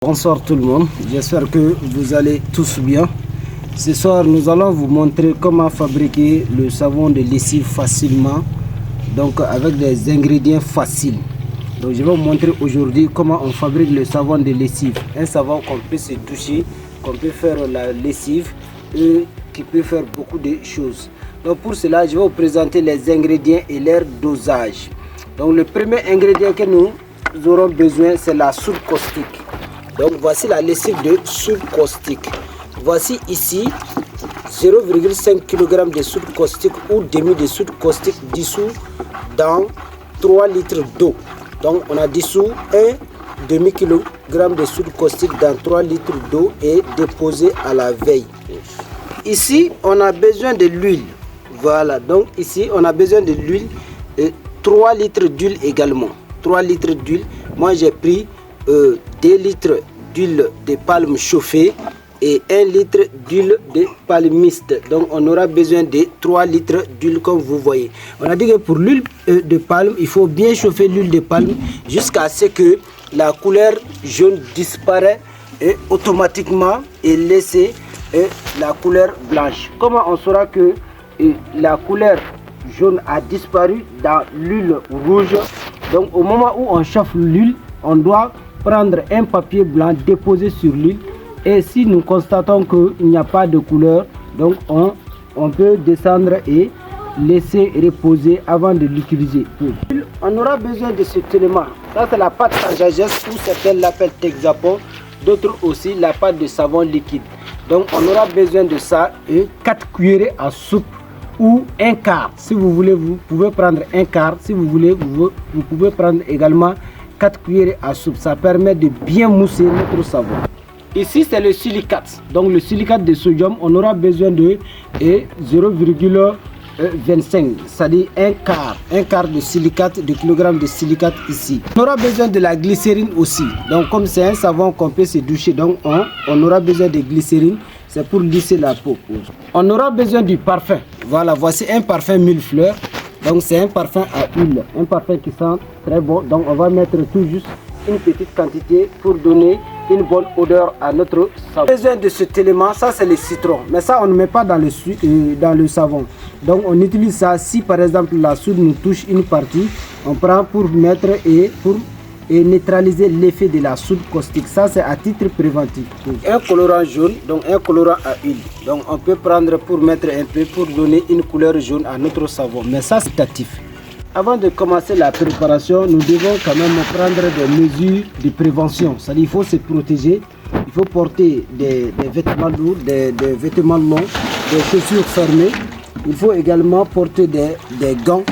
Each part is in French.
Bonsoir tout le monde, j'espère que vous allez tous bien. Ce soir nous allons vous montrer comment fabriquer le savon de lessive facilement, donc avec des ingrédients faciles. Donc je vais vous montrer aujourd'hui comment on fabrique le savon de lessive. Un savon qu'on peut se doucher, qu'on peut faire la lessive et qui peut faire beaucoup de choses. Donc pour cela je vais vous présenter les ingrédients et leur dosage. Donc le premier ingrédient que nous aurons besoin, c'est la soude caustique. Donc voici la lessive de soude caustique. Voici ici 0,5 kg de soude caustique ou demi de soude caustique dissous dans 3 litres d'eau. Donc on a dissous un demi kilogramme de soude caustique dans 3 litres d'eau et déposé à la veille. Ici on a besoin de l'huile. Voilà, donc ici on a besoin de l'huile et 3 litres d'huile également. 3 litres d'huile. Moi j'ai pris 2 litres d'huile de palme chauffée et 1 litre d'huile de palme mixte. Donc on aura besoin de 3 litres d'huile comme vous voyez. On a dit que pour l'huile de palme, il faut bien chauffer l'huile de palme jusqu'à ce que la couleur jaune disparaît et automatiquement et laisser la couleur blanche. Comment on saura que la couleur jaune a disparu dans l'huile rouge? Donc au moment où on chauffe l'huile, on doit prendre un papier blanc déposé sur l'huile et si nous constatons qu'il n'y a pas de couleur, donc on peut descendre et laisser reposer avant de l'utiliser. On aura besoin de cet élément. Ça c'est la pâte à jagesse ou certains l'appellent Texapon, d'autres aussi la pâte de savon liquide. Donc on aura besoin de ça et 4 cuillerées à soupe ou un quart. Si vous voulez, vous pouvez prendre un quart. Si vous voulez, vous pouvez prendre également 4 cuillerées à soupe. Ça permet de bien mousser notre savon. Ici c'est le silicate. Donc le silicate de sodium, on aura besoin de 0,25, c'est-à-dire un quart de silicate, de kilogramme de silicate ici. On aura besoin de la glycérine aussi. Donc comme c'est un savon qu'on peut se doucher, donc on aura besoin de glycérine. C'est pour lisser la peau. On aura besoin du parfum. Voilà, voici un parfum 1000 fleurs. Donc c'est un parfum à huile, un parfum qui sent très bon. Donc on va mettre tout juste une petite quantité pour donner une bonne odeur à notre savon. On a besoin de cet élément, ça c'est le citron. Mais ça on ne met pas dans le savon. Donc on utilise ça si par exemple la soude nous touche une partie. On prend pour mettre et neutraliser l'effet de la soude caustique. Ça c'est à titre préventif. Un colorant jaune, donc un colorant à huile. Donc on peut prendre pour mettre un peu pour donner une couleur jaune à notre savon. Mais ça c'est actif. Avant de commencer la préparation, nous devons quand même prendre des mesures de prévention. C'est-à-dire il faut se protéger. Il faut porter des vêtements lourds, des vêtements longs, des chaussures fermées. Il faut également porter des gants.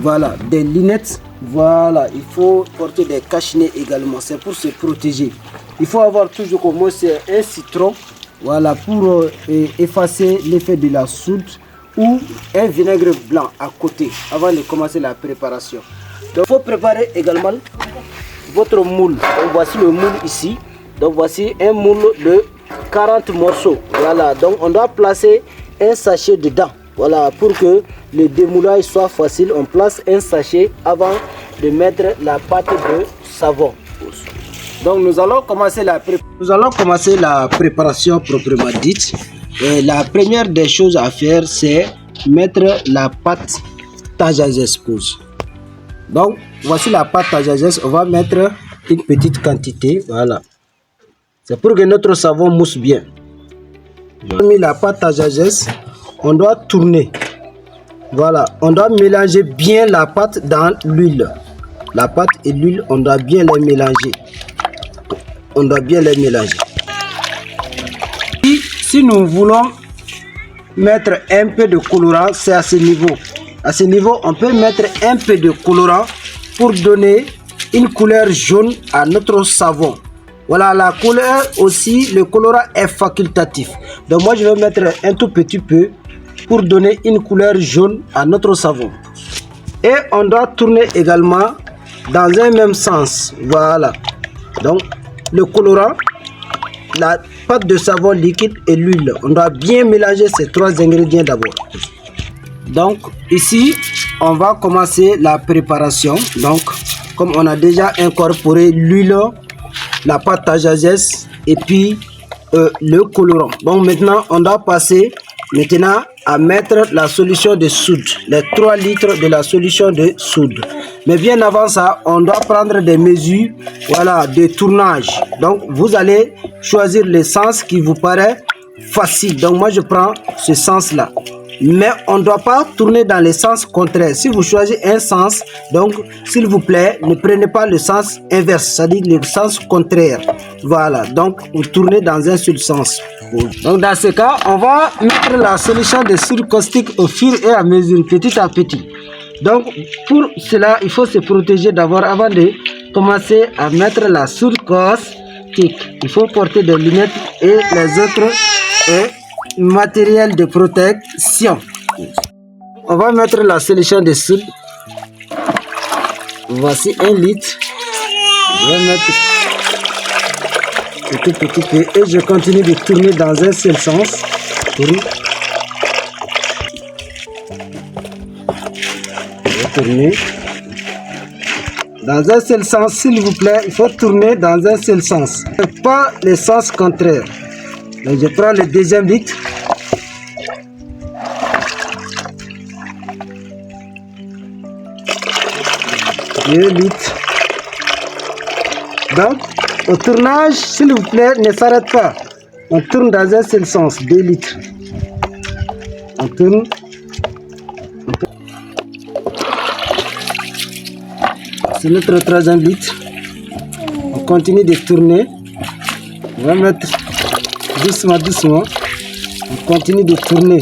Voilà, des lunettes. Voilà, il faut porter des cache-nez également, c'est pour se protéger. Il faut avoir toujours au moins un citron, voilà, pour effacer l'effet de la soude ou un vinaigre blanc à côté avant de commencer la préparation. Donc il faut préparer également votre moule. Donc voici le moule ici. Donc voici un moule de 40 morceaux. Voilà, donc on doit placer un sachet dedans. Voilà, pour que le démoulage soit facile, on place un sachet avant de mettre la pâte de savon. Donc nous allons commencer la préparation proprement dite. Et la première des choses à faire, c'est mettre la pâte tajages. Donc voici la pâte tajages, on va mettre une petite quantité, voilà. C'est pour que notre savon mousse bien. J'ai mis la pâte tajages. On doit tourner. Voilà, on doit mélanger bien la pâte dans l'huile. La pâte et l'huile, on doit bien les mélanger. On doit bien les mélanger. Si nous voulons mettre un peu de colorant, c'est à ce niveau. À ce niveau, on peut mettre un peu de colorant pour donner une couleur jaune à notre savon. Voilà, la couleur aussi, le colorant est facultatif. Donc moi, je vais mettre un tout petit peu pour donner une couleur jaune à notre savon. Et on doit tourner également dans un même sens. Voilà. Donc le colorant, la pâte de savon liquide et l'huile. On doit bien mélanger ces 3 ingrédients d'abord. Donc ici, on va commencer la préparation. Donc comme on a déjà incorporé l'huile la pâte à jasès et puis le colorant. Donc maintenant, on doit passer maintenant à mettre la solution de soude, les 3 litres de la solution de soude. Mais bien avant ça, on doit prendre des mesures, voilà, de tournage. Donc vous allez choisir le sens qui vous paraît facile. Donc moi je prends ce sens là. Mais on ne doit pas tourner dans le sens contraire. Si vous choisissez un sens, donc s'il vous plaît, ne prenez pas le sens inverse, c'est-à-dire le sens contraire. Voilà, donc vous tournez dans un seul sens. Donc dans ce cas, on va mettre la solution de soude caustique au fur et à mesure, petit à petit. Donc pour cela, il faut se protéger d'abord avant de commencer à mettre la soude caustique. Il faut porter des lunettes et les autres matériel de protection. On va mettre la solution de soude. Voici 1 litre. Je vais mettre petit peu et je continue de tourner dans un seul sens. Je vais tourner dans un seul sens, s'il vous plaît. Il faut tourner dans un seul sens, pas le sens contraire. Donc je prends le deuxième litre. Deux litres. Donc au tournage, s'il vous plaît, ne s'arrête pas. On tourne dans un seul sens. 2 litres. On tourne. C'est notre 3e litre. On continue de tourner. On va mettre doucement, doucement. On continue de tourner.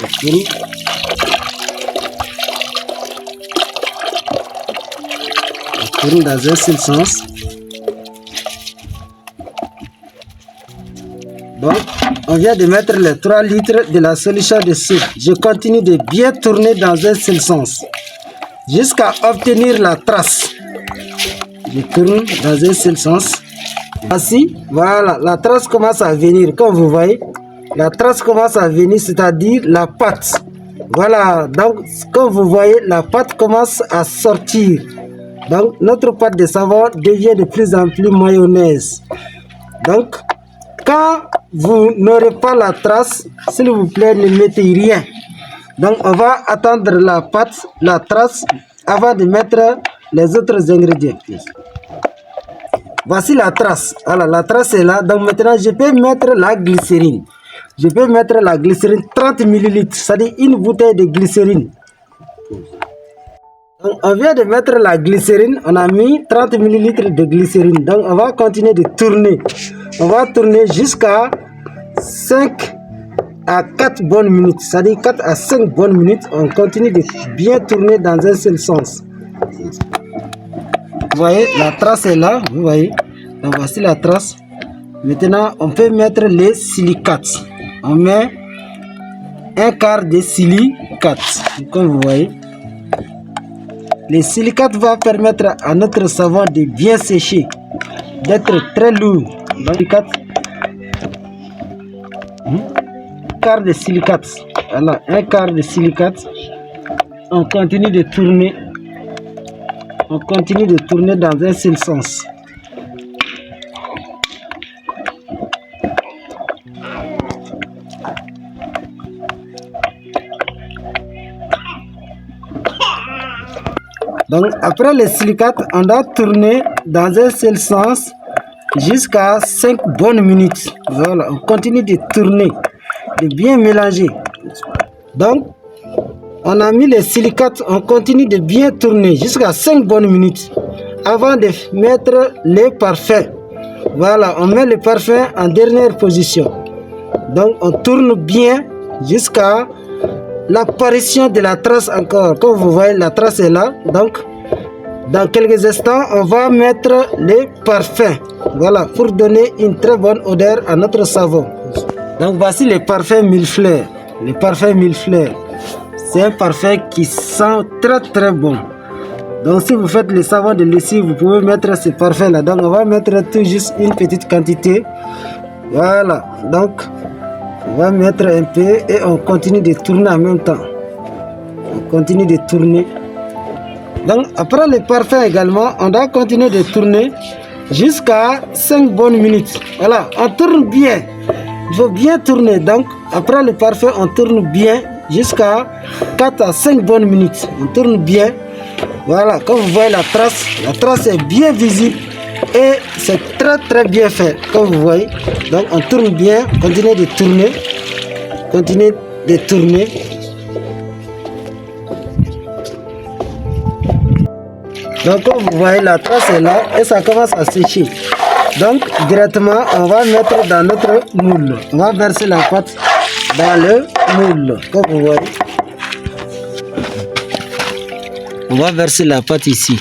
On tourne. On tourne dans un seul sens. Donc, on vient de mettre les 3 litres de la solution de soude. Je continue de bien tourner dans un seul sens jusqu'à obtenir la trace. Je tourne dans un seul sens. Ainsi, voilà, la trace commence à venir. Comme vous voyez, la trace commence à venir, c'est-à-dire la pâte. Voilà, donc comme vous voyez, la pâte commence à sortir. Donc notre pâte de savon devient de plus en plus mayonnaise. Donc, quand vous n'aurez pas la trace, s'il vous plaît, ne mettez rien. Donc on va attendre la pâte, la trace, avant de mettre les autres ingrédients. Voici la trace. Voilà, la trace est là. Donc maintenant, je peux mettre la glycérine. Je peux mettre la glycérine 30 ml, c'est-à-dire une bouteille de glycérine. Donc, on vient de mettre la glycérine. On a mis 30 ml de glycérine. Donc on va continuer de tourner. On va tourner jusqu'à 5 à 4 bonnes minutes. C'est-à-dire 4 à 5 bonnes minutes. On continue de bien tourner dans un seul sens. Vous voyez, la trace est là, vous voyez. Donc voici la trace. Maintenant, on peut mettre les silicates. On met un quart de silicates, comme vous voyez. Les silicates vont permettre à notre savon de bien sécher, d'être très lourd. Donc, un quart de silicates. Voilà, un quart de silicates. On continue de tourner. On continue de tourner dans un seul sens. Donc après les silicates, on doit tourner dans un seul sens jusqu'à 5 bonnes minutes. Voilà, on continue de tourner, de bien mélanger. Donc on a mis les silicates, on continue de bien tourner jusqu'à 5 bonnes minutes avant de mettre les parfums. Voilà, on met le parfum en dernière position. Donc on tourne bien jusqu'à l'apparition de la trace encore. Comme vous voyez, la trace est là. Donc dans quelques instants, on va mettre les parfums. Voilà, pour donner une très bonne odeur à notre savon. Donc voici les parfums mille fleurs. Les parfums mille fleurs. C'est un parfum qui sent très très bon. Donc si vous faites le savon de lessive, vous pouvez mettre ce parfum là. Donc on va mettre tout juste une petite quantité. Voilà. Donc on va mettre un peu et on continue de tourner en même temps. On continue de tourner. Donc après le parfum également, on doit continuer de tourner jusqu'à 5 bonnes minutes. Voilà, on tourne bien. Il faut bien tourner. Donc après le parfum, on tourne bien jusqu'à 4 à 5 bonnes minutes. On tourne bien. Voilà, comme vous voyez la trace est bien visible et c'est très bien fait, comme vous voyez. Donc on tourne bien, continuez de tourner. Continuez de tourner. Donc comme vous voyez, la trace est là et ça commence à sécher. Donc directement, on va mettre dans notre moule. On va verser la pâte dans le moule, comme vous voyez. On va verser la pâte ici.